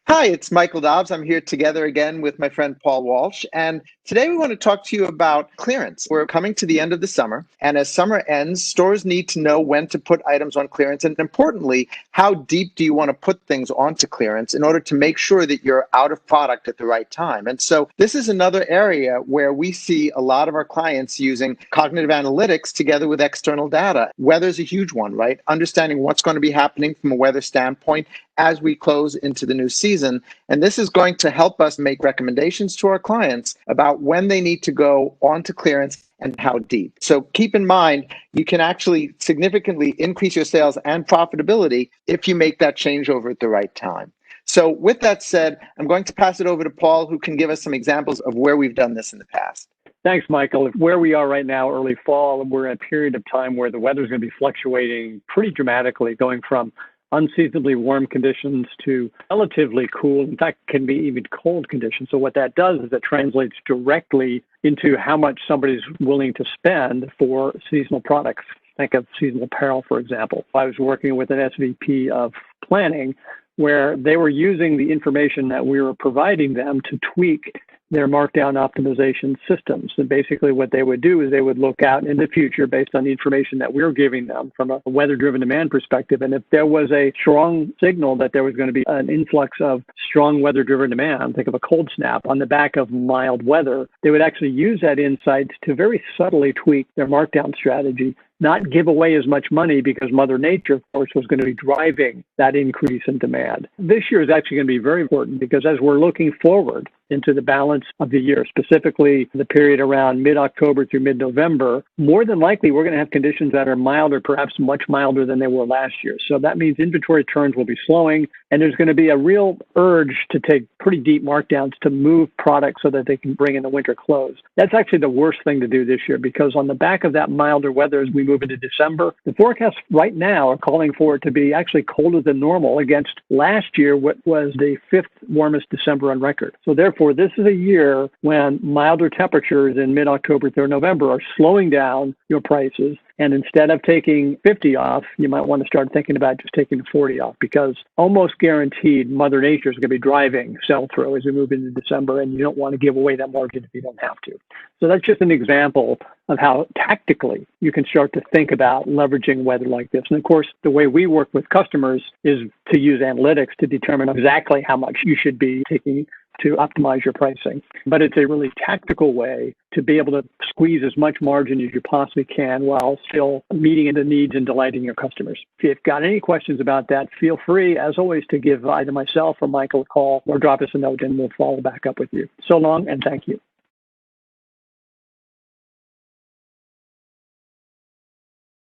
Hi, it's Michael Dobbs. I'm here together again with my friend Paul Walsh. And today we want to talk to you about clearance. We're coming to the end of the summer. And as summer ends, stores need to know when to put items on clearance. And importantly, how deep do you want to put things onto clearance in order to make sure that you're out of product at the right time? And so this is another area where we see a lot of our clients using cognitive analytics together with external data. Weather's a huge one, right? Understanding what's going to be happening from a weather standpoint as we close into the new season. And this is going to help us make recommendations to our clients about when they need to go onto clearance and how deep. So keep in mind, you can actually significantly increase your sales and profitability if you make that changeover at the right time. So with that said, I'm going to pass it over to Paul, who can give us some examples of where we've done this in the past. Thanks, Michael. Where we are right now, early fall, we're in a period of time where the weather is going to be fluctuating pretty dramatically, going from unseasonably warm conditions to relatively cool, in fact, can be even cold conditions. So what that does is it translates directly into how much somebody's willing to spend for seasonal products. Think of seasonal apparel, for example. I was working with an SVP of planning where they were using the information that we were providing them to tweak their markdown optimization systems. And basically what they would do is they would look out in the future based on the information that we're giving them from a weather-driven demand perspective. And if there was a strong signal that there was going to be an influx of strong weather-driven demand, think of a cold snap on the back of mild weather, they would actually use that insight to very subtly tweak their markdown strategy, not give away as much money because Mother Nature, of course, was going to be driving that increase in demand. This year is actually going to be very important because as we're looking forward into the balance of the year, specifically the period around mid-October through mid-November, more than likely we're going to have conditions that are milder, perhaps much milder than they were last year. So that means inventory turns will be slowing, and there's going to be a real urge to take pretty deep markdowns to move products so that they can bring in the winter clothes. That's actually the worst thing to do this year because on the back of that milder weather as we move into December, the forecasts right now are calling for it to be actually colder than normal against last year, what was the fifth warmest December on record. So therefore, this is a year when milder temperatures in mid-October through November are slowing down your prices. And instead of taking 50 off, you might want to start thinking about just taking 40 off because almost guaranteed Mother Nature is going to be driving sell-through as we move into December, and you don't want to give away that margin if you don't have to. So that's just an example of how tactically you can start to think about leveraging weather like this. And of course, the way we work with customers is to use analytics to determine exactly how much you should be taking to optimize your pricing. But it's a really tactical way to be able to squeeze as much margin as you possibly can while still meeting the needs and delighting your customers. If you've got any questions about that, feel free, as always, to give either myself or Michael a call or drop us a note and we'll follow back up with you. So long and thank you.